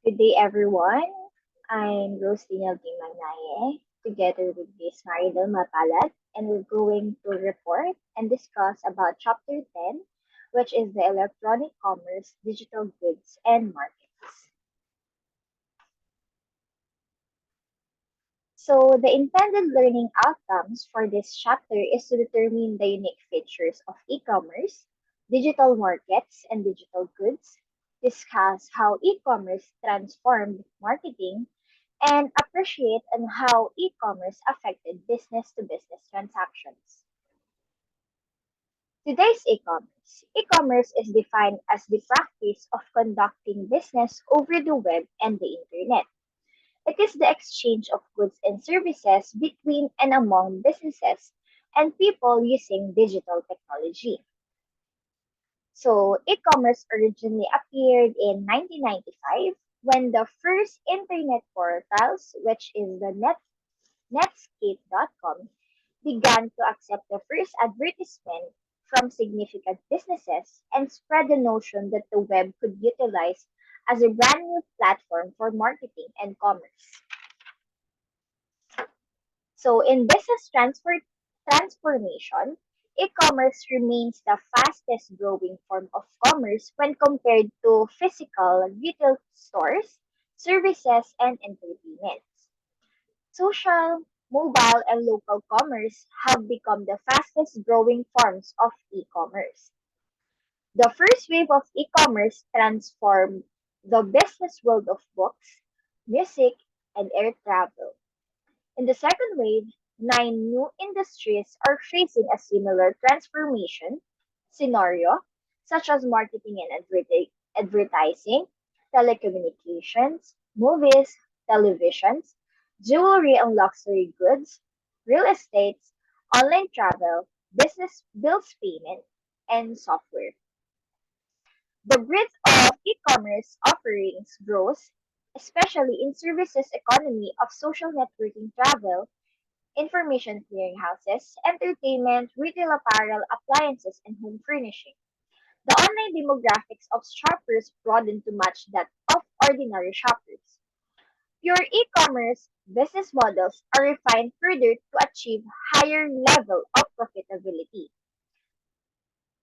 Good day, everyone. I'm Rosina Magnaye, together with Miss Maridel Mapalat, and we're going to report and discuss about Chapter 10, which is the Electronic Commerce, Digital Goods, and Markets. So, the intended learning outcomes for this chapter is to determine the unique features of e-commerce, digital markets, and digital goods, discuss how e-commerce transformed marketing, and appreciate on how e-commerce affected business-to-business transactions. Today's e-commerce. E-commerce is defined as the practice of conducting business over the web and the internet. It is the exchange of goods and services between and among businesses and people using digital technology. So, e-commerce originally appeared in 1995 when the first internet portals, which is the Netscape.com, began to accept the first advertisement from significant businesses and spread the notion that the web could utilize as a brand new platform for marketing and commerce. So in transformation, e-commerce remains the fastest growing form of commerce when compared to physical retail stores, services, and entertainment. Social, mobile, and local commerce have become the fastest growing forms of e-commerce. The first wave of e-commerce transformed the business world of books, music, and air travel. In the second wave, nine new industries are facing a similar transformation scenario, such as marketing and advertising, telecommunications, movies, televisions, jewelry and luxury goods, real estate, online travel, business bills payment, and software. The breadth of e-commerce offerings grows, especially in services economy of social networking, travel, information clearinghouses, entertainment, retail apparel, appliances, and home furnishing. The online demographics of shoppers broaden to match that of ordinary shoppers. Pure e-commerce business models are refined further to achieve higher level of profitability.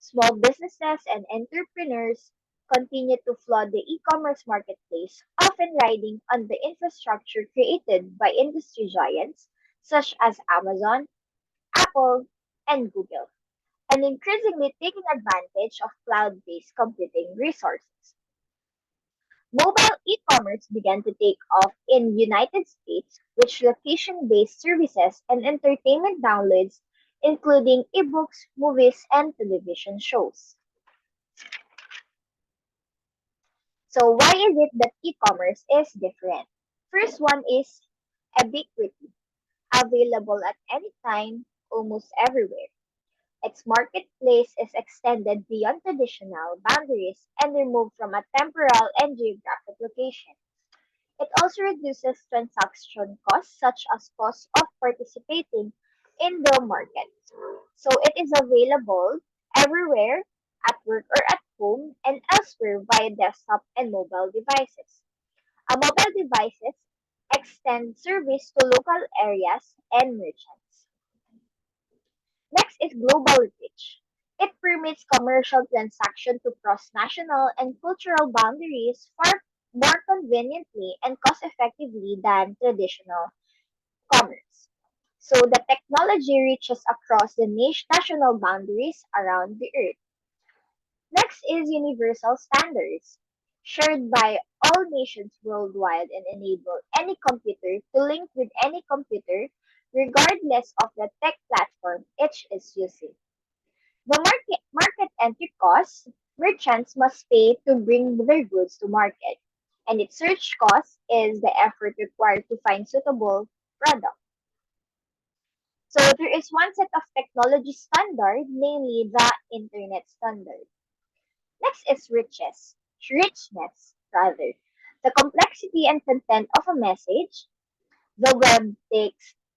Small businesses and entrepreneurs continue to flood the e-commerce marketplace, often riding on the infrastructure created by industry giants such as Amazon, Apple, and Google, and increasingly taking advantage of cloud-based computing resources. Mobile e-commerce began to take off in United States, with location-based services and entertainment downloads, including ebooks, movies, and television shows. So why is it that e-commerce is different? First one is ubiquity, available at any time, almost everywhere. Its marketplace is extended beyond traditional boundaries and removed from a temporal and geographic location. It also reduces transaction costs, such as cost of participating in the market. So it is available everywhere, at work or at home, and elsewhere via desktop and mobile devices. Mobile devices extend service to local areas and merchants. Next is global reach. It permits commercial transactions to cross national and cultural boundaries far more conveniently and cost effectively than traditional commerce. So the technology reaches across the national boundaries around the earth. Next is universal standards, shared by all nations worldwide and enable any computer to link with any computer regardless of the tech platform each is using. The market entry costs merchants must pay to bring their goods to market, and its search cost is the effort required to find suitable product. So there is one set of technology standard, namely the internet standard. Next is richness rather. The complexity and content of a message. The web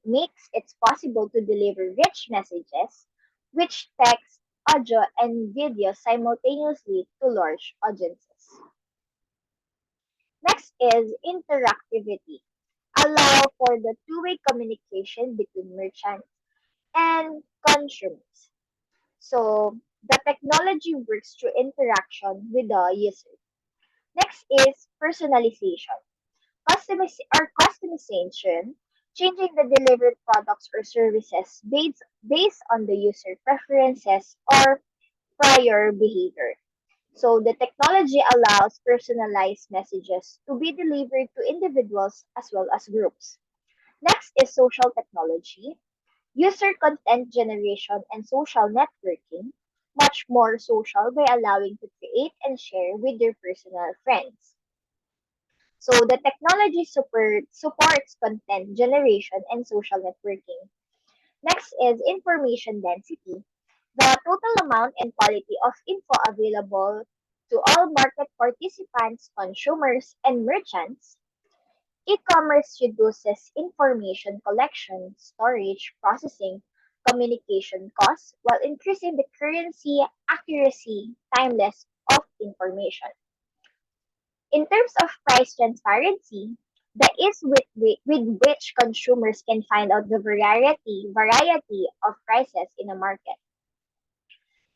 makes it possible to deliver rich messages, which text, audio, and video simultaneously to large audiences. Next is interactivity. Allow for the two-way communication between merchants and consumers. So the technology works through interaction with the user. Next is personalization. Customization, changing the delivered products or services based on the user preferences or prior behavior. So the technology allows personalized messages to be delivered to individuals as well as groups. Next is social technology, user content generation and social networking, much more social by allowing to create and share with their personal friends. So the technology supports content generation and social networking. Next is information density, the total amount and quality of info available to all market participants, consumers, and merchants. E-commerce reduces information collection, storage, processing, communication costs while increasing the currency, accuracy, timeless of information. In terms of price transparency, the ease with which consumers can find out the variety of prices in a market.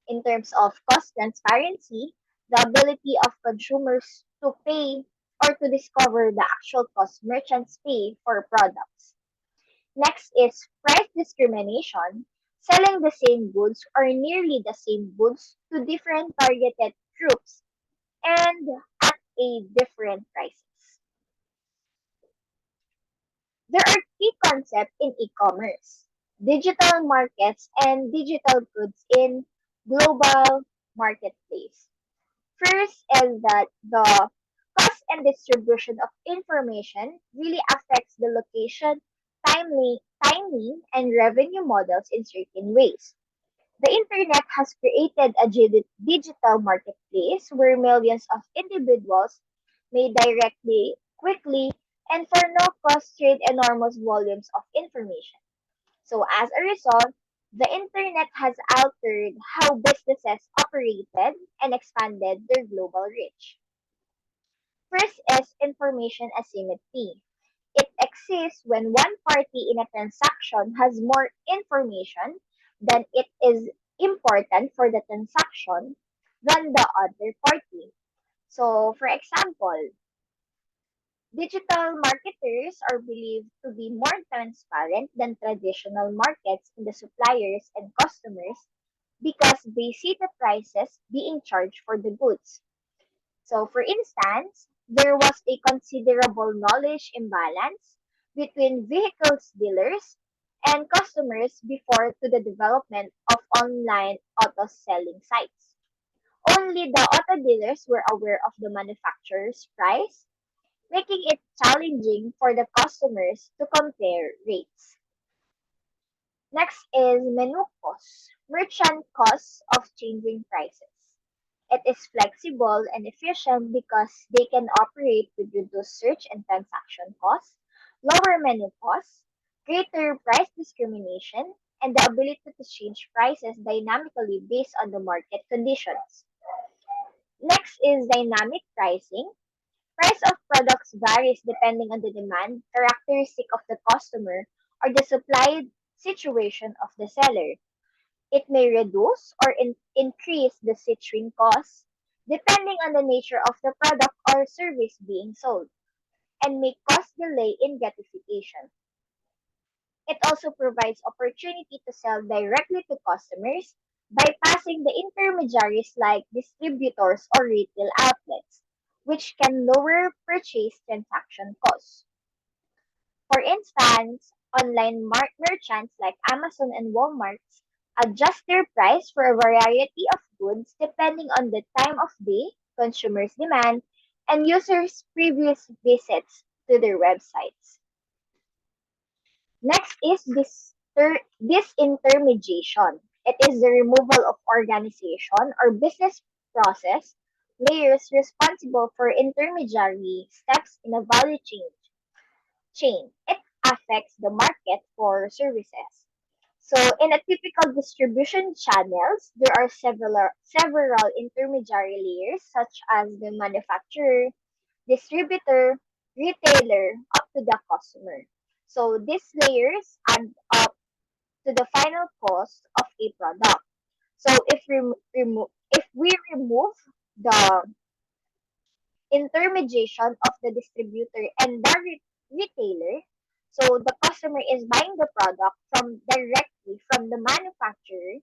In terms of cost transparency, the ability of consumers to pay or to discover the actual cost merchants pay for products. Next is price discrimination, selling the same goods or nearly the same goods to different targeted groups and at a different prices. There are key concepts in e-commerce: digital markets and digital goods in global marketplace. First is that the cost and distribution of information really affects the location, timing, and revenue models in certain ways. The internet has created a digital marketplace where millions of individuals may directly, quickly, and for no cost trade enormous volumes of information. So as a result, the internet has altered how businesses operated and expanded their global reach. First is information asymmetry. It exists when one party in a transaction has more information than it is important for the transaction than the other party. So, for example, digital marketers are believed to be more transparent than traditional markets in the suppliers and customers because they see the prices being charged for the goods. So, for instance, there was a considerable knowledge imbalance between vehicles dealers and customers before to the development of online auto selling sites. Only the auto dealers were aware of the manufacturer's price, making it challenging for the customers to compare rates. Next is menu costs, merchant costs of changing prices. It is flexible and efficient because they can operate with reduced search and transaction costs, lower menu costs, greater price discrimination, and the ability to change prices dynamically based on the market conditions. Next is dynamic pricing. Price of products varies depending on the demand, characteristic of the customer, or the supply situation of the seller. It may reduce or increase the switching costs depending on the nature of the product or service being sold, and may cause delay in gratification. It also provides opportunity to sell directly to customers, bypassing the intermediaries like distributors or retail outlets, which can lower purchase transaction costs. For instance, online merchants like Amazon and Walmart adjust their price for a variety of goods depending on the time of day, consumers' demand, and users' previous visits to their websites. Next is disintermediation. It is the removal of organization or business process layers responsible for intermediary steps in a value chain. It affects the market for services. So, in a typical distribution channels, there are several intermediary layers such as the manufacturer, distributor, retailer, up to the customer. So these layers add up to the final cost of a product. So if we remove the intermediation of the distributor and the retailer, so the customer is buying the product from directly from the manufacturer,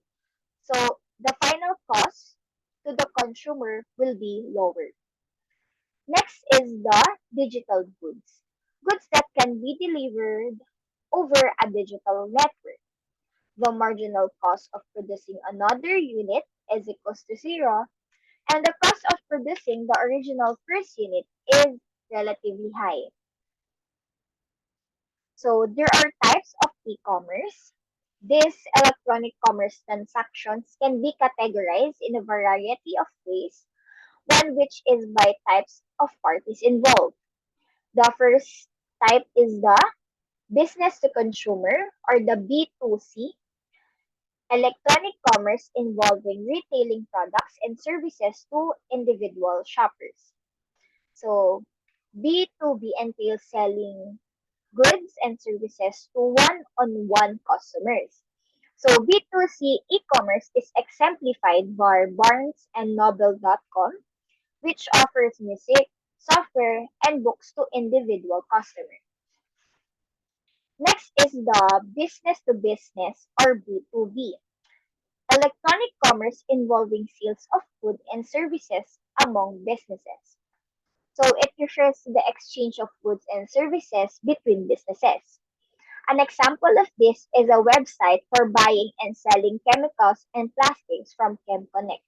so the final cost to the consumer will be lower. Next is the digital goods. Goods that can be delivered over a digital network. The marginal cost of producing another unit is equals to zero, and the cost of producing the original first unit is relatively high. So there are types of e-commerce. These electronic commerce transactions can be categorized in a variety of ways, one which is by types of parties involved. The first type is the business to consumer or the B2C, electronic commerce involving retailing products and services to individual shoppers. So B2B entails selling goods and services to one-on-one customers. So B2C e-commerce is exemplified by BarnesandNoble.com, which offers music, software, and books to individual customers. Next is the business to business or B2B, electronic commerce involving sales of goods and services among businesses. So it refers to the exchange of goods and services between businesses. An example of this is a website for buying and selling chemicals and plastics from ChemConnect.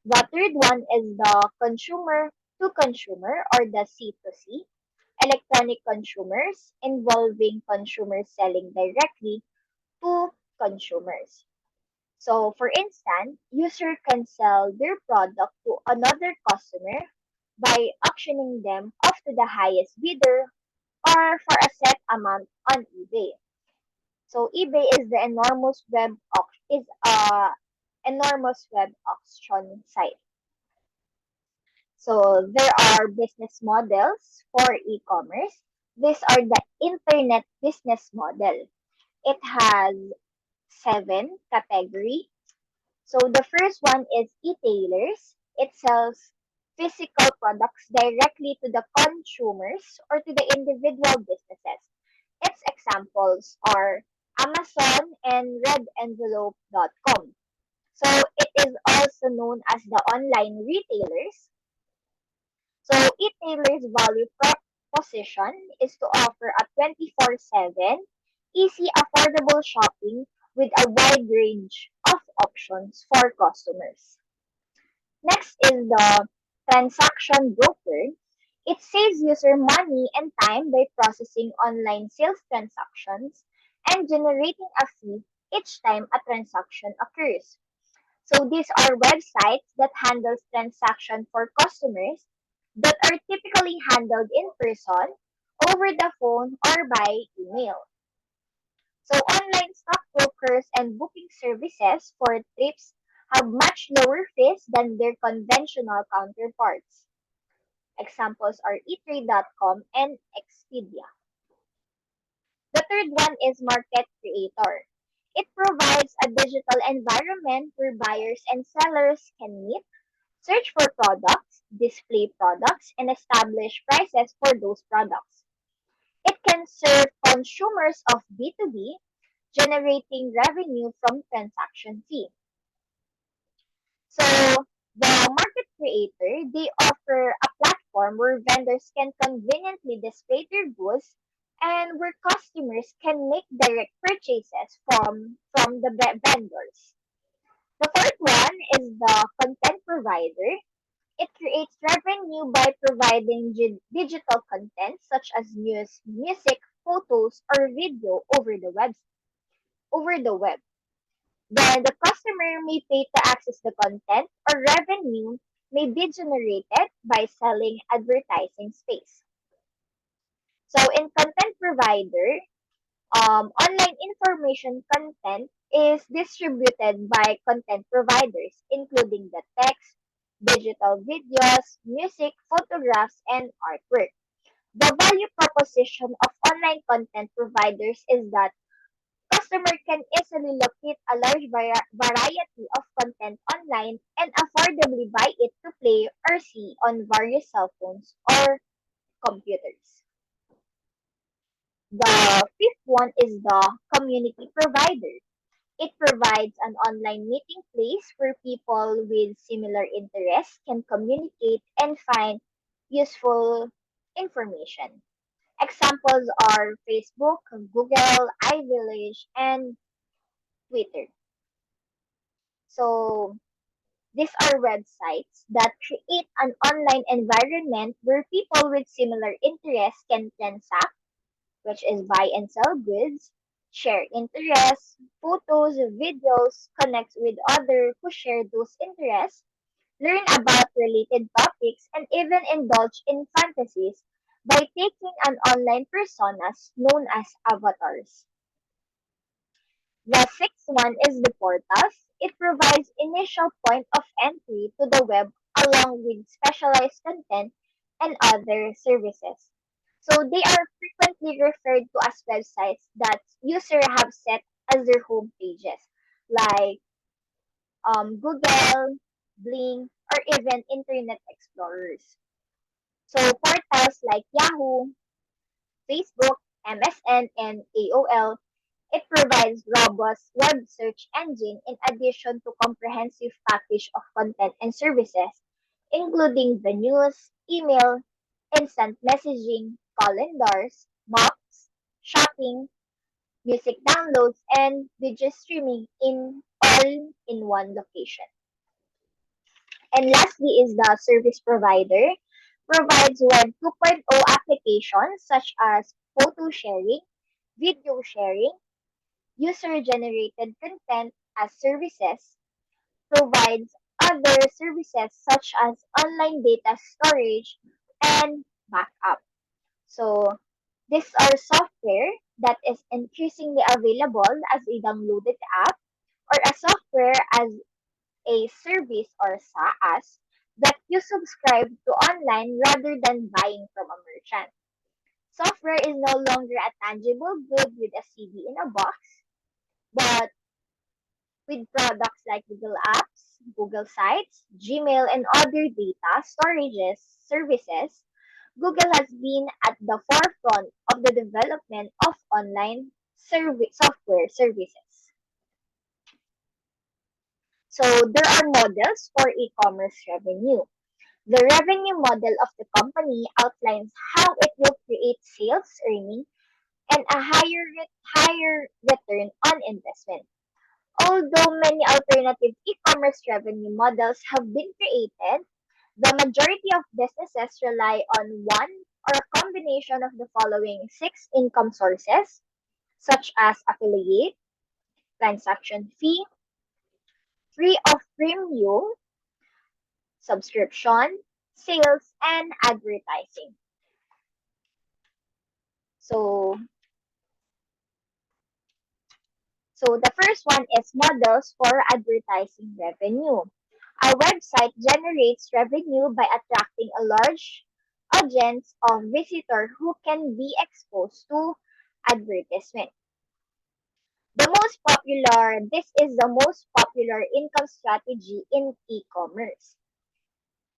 The third one is the consumer to consumer or the C2C, electronic consumers involving consumers selling directly to consumers. So, for instance, user can sell their product to another customer by auctioning them off to the highest bidder or for a set amount on eBay. So eBay is the enormous web auction site. So there are business models for e-commerce. These are the internet business model. It has 7 categories. So the first one is e-tailers. It sells physical products directly to the consumers or to the individual businesses. Its examples are Amazon and RedEnvelope.com. So it is also known as the online retailers. So e-tailers' value proposition is to offer a 24/7 easy, affordable shopping with a wide range of options for customers. Next is the transaction broker. It saves user money and time by processing online sales transactions and generating a fee each time a transaction occurs. So these are websites that handles transaction for customers that are typically handled in person, over the phone, or by email. So online stockbrokers and booking services for trips have much lower fees than their conventional counterparts. Examples are eTrade.com and Expedia. The third one is Market Creator. It provides a digital environment where buyers and sellers can meet, search for products, display products, and establish prices for those products. It can serve consumers of B2B, generating revenue from transaction fee. So the market creator, they offer a platform where vendors can conveniently display their goods and where customers can make direct purchases from the vendors. The fourth one is the content provider. It creates revenue by providing digital content such as news, music, photos, or video over the web. Then the customer may pay to access the content, or revenue may be generated by selling advertising space. So in content provider, online information content is distributed by content providers, including the text, digital videos, music, photographs, and artwork. The value proposition of online content providers is that customer can easily locate a large variety of content online and affordably buy it to play or see on various cell phones or computers. The fifth one is the community provider. It provides an online meeting place where people with similar interests can communicate and find useful information. Examples are Facebook, Google, iVillage, and Twitter. So these are websites that create an online environment where people with similar interests can transact, which is buy and sell goods, share interests, photos, videos, connect with others who share those interests, learn about related topics, and even indulge in fantasies by taking an online personas known as avatars. The sixth one is the portals. It provides initial point of entry to the web along with specialized content and other services. So they are frequently referred to as websites that users have set as their home pages, like Google, Bing, or even Internet Explorers. So portals like Yahoo, Facebook, MSN, and AOL, it provides robust web search engine in addition to comprehensive package of content and services, including the news, email, instant messaging, calendars, maps, shopping, music downloads, and video streaming in all in one location. And lastly is the service provider provides Web 2.0 applications such as photo sharing, video sharing, user-generated content as services, provides other services such as online data storage and backup. So these are software that is increasingly available as a downloaded app or a software as a service or SaaS that you subscribe to online rather than buying from a merchant. Software is no longer a tangible good with a CD in a box, but with products like Google Apps, Google Sites, Gmail, and other data storages services, Google has been at the forefront of the development of online software services. So there are models for e-commerce revenue. The revenue model of the company outlines how it will create sales earning and a higher return on investment. Although many alternative e-commerce revenue models have been created, the majority of businesses rely on one or a combination of the following six income sources, such as affiliate, transaction fee, free of premium, subscription, sales, and advertising. So, so the first one is models for advertising revenue. A website generates revenue by attracting a large audience of visitors who can be exposed to advertisement. This is the most popular income strategy in e-commerce.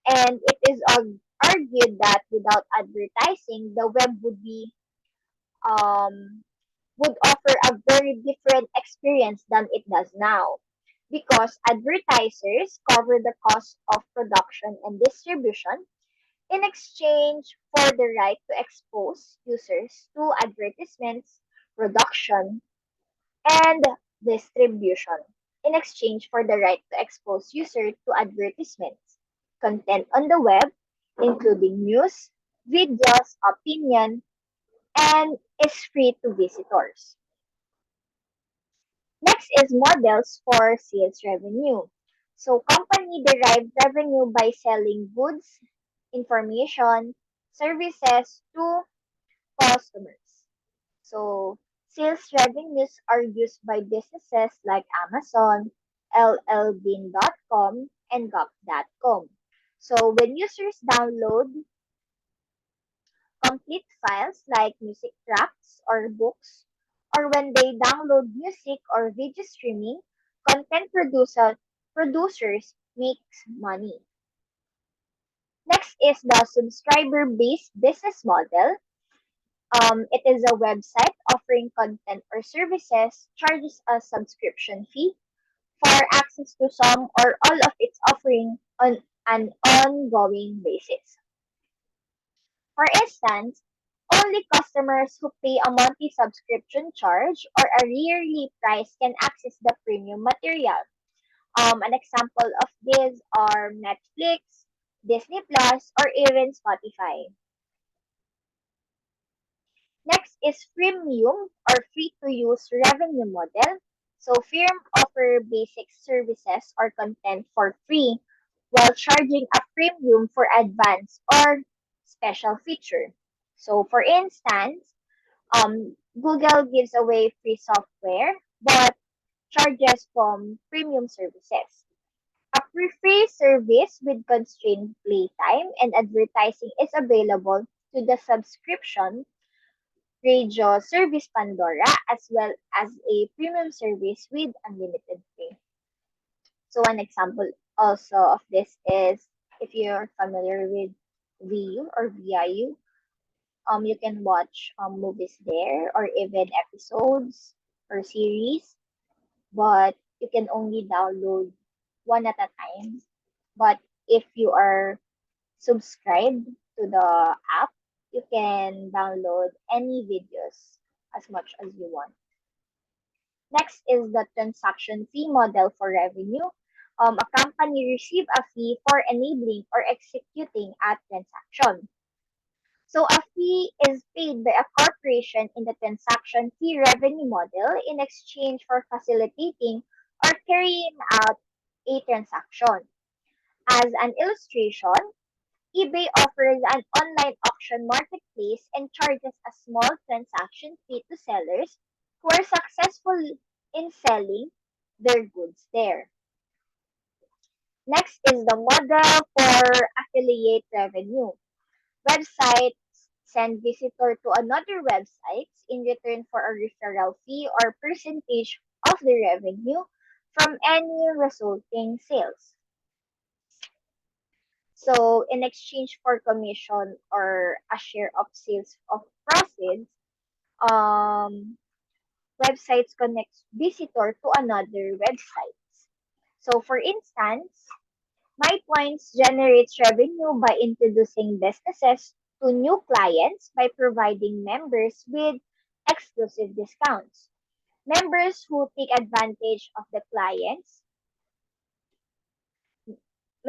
And it is argued that without advertising, the web um, would offer a very different experience than it does now because advertisers cover the cost of production and distribution in exchange for the right to expose users to advertisements, production, and distribution in exchange for the right to expose users to advertisements. Content on the web, including news, videos, opinion, and is free to visitors. Next is models for sales revenue. So company derive revenue by selling goods, information, services to customers. So sales revenues are used by businesses like Amazon, LLbean.com, and Gap.com. So when users download complete files like music tracks or books, or when they download music or video streaming, producers makes money. Next is the subscriber-based business model. It is a website offering content or services, charges a subscription fee for access to some or all of its offering on an ongoing basis. For instance, only customers who pay a monthly subscription charge or a yearly price can access the premium material. An example of these are Netflix, Disney Plus, or even Spotify. Next is freemium or free-to-use revenue model. So firms offer basic services or content for free while charging a premium for advanced or special feature. So for instance, Google gives away free software but charges from premium services. A free service with constrained playtime and advertising is available to the subscription radio service Pandora as well as a premium service with unlimited pay. So one example also of this is if you're familiar with VU or VIU, you can watch movies there or even episodes or series, but you can only download one at a time. But if you are subscribed to the app, you can download any videos as much as you want. Next is the transaction fee model for revenue. A company receives a fee for enabling or executing a transaction. So a fee is paid by a corporation in the transaction fee revenue model in exchange for facilitating or carrying out a transaction. As an illustration, eBay offers an online auction marketplace and charges a small transaction fee to sellers who are successful in selling their goods there. Next is the model for affiliate revenue. Websites send visitors to another website in return for a referral fee or percentage of the revenue from any resulting sales. So in exchange for commission or a share of sales of proceeds, um, websites connect visitor to another website. So for instance, MyPoints generates revenue by introducing businesses to new clients by providing members with exclusive discounts. Members who take advantage of the clients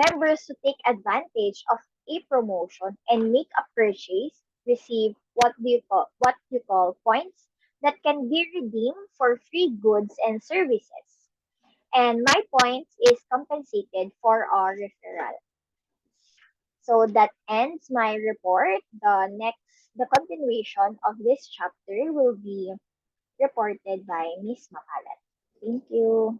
Members who take advantage of a promotion and make a purchase receive what you call points that can be redeemed for free goods and services. And my points is compensated for our referral. So that ends my report. The continuation of this chapter will be reported by Miss Makalat. Thank you.